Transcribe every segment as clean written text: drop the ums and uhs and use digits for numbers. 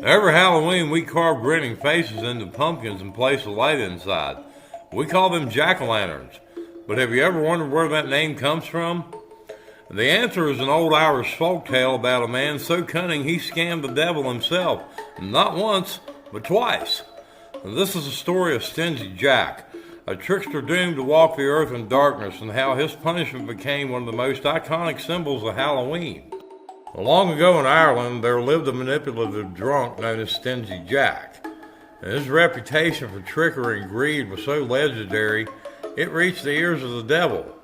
Every Halloween, we carve grinning faces into pumpkins and place a light inside. We call them jack-o'-lanterns. But have you ever wondered where that name comes from? The answer is an old Irish folk tale about a man so cunning he scammed the devil himself, not once, but twice. This is the story of Stingy Jack, a trickster doomed to walk the earth in darkness, and how his punishment became one of the most iconic symbols of Halloween. Long ago in Ireland, there lived a manipulative drunk known as Stingy Jack. And his reputation for trickery and greed was so legendary, it reached the ears of the devil.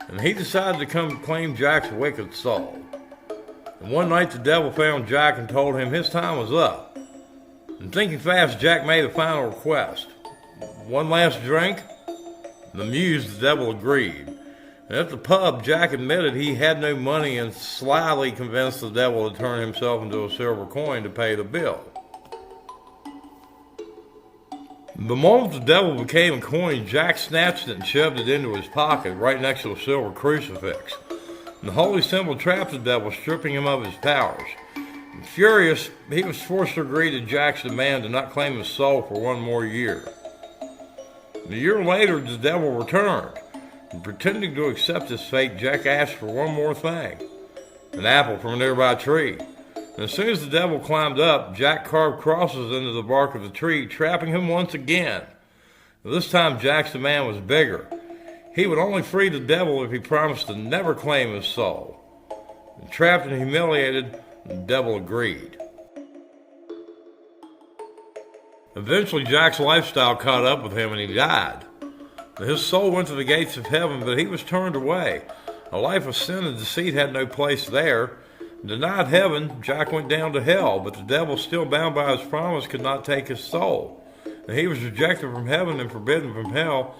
And he decided to come claim Jack's wicked soul. And one night the devil found Jack and told him his time was up. And thinking fast, Jack made a final request. One last drink? Amused, the devil agreed. And at the pub, Jack admitted he had no money and slyly convinced the devil to turn himself into a silver coin to pay the bill. The moment the devil became a coin, Jack snatched it and shoved it into his pocket right next to a silver crucifix. And the holy symbol trapped the devil, stripping him of his powers. And furious, he was forced to agree to Jack's demand to not claim his soul for one more year. A year later, the devil returned. And pretending to accept his fate, Jack asked for one more thing, an apple from a nearby tree. And as soon as the devil climbed up, Jack carved crosses into the bark of the tree, trapping him once again. This time Jack's demand was bigger. He would only free the devil if he promised to never claim his soul. And trapped and humiliated, the devil agreed. Eventually Jack's lifestyle caught up with him and he died. His soul went to the gates of heaven, but he was turned away. A life of sin and deceit had no place there. Denied heaven, Jack went down to hell, but the devil, still bound by his promise, could not take his soul. And he was rejected from heaven and forbidden from hell.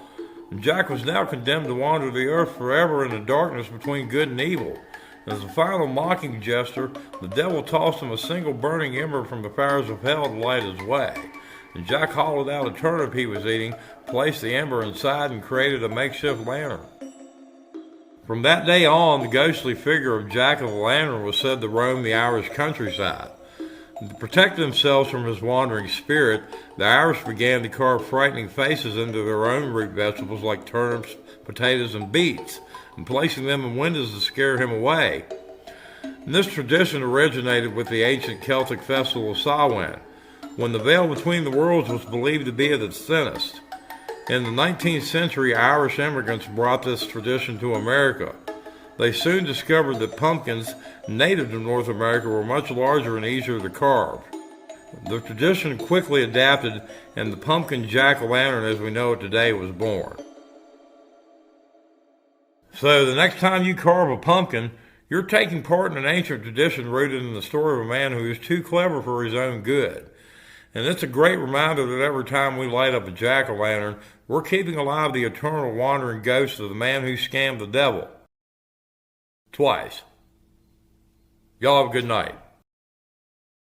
And Jack was now condemned to wander the earth forever in the darkness between good and evil. And as a final mocking gesture, the devil tossed him a single burning ember from the fires of hell to light his way. And Jack hollowed out a turnip he was eating, placed the ember inside, and created a makeshift lantern. From that day on, the ghostly figure of Jack of the Lantern was said to roam the Irish countryside. And to protect themselves from his wandering spirit, the Irish began to carve frightening faces into their own root vegetables like turnips, potatoes, and beets, and placing them in windows to scare him away. And this tradition originated with the ancient Celtic festival of Samhain, when the veil between the worlds was believed to be at its thinnest. In the 19th century, Irish immigrants brought this tradition to America. They soon discovered that pumpkins native to North America were much larger and easier to carve. The tradition quickly adapted, and the pumpkin jack-o'-lantern as we know it today was born. So the next time you carve a pumpkin, you're taking part in an ancient tradition rooted in the story of a man who is too clever for his own good. And it's a great reminder that every time we light up a jack-o'-lantern, we're keeping alive the eternal wandering ghost of the man who scammed the devil. Twice. Y'all have a good night.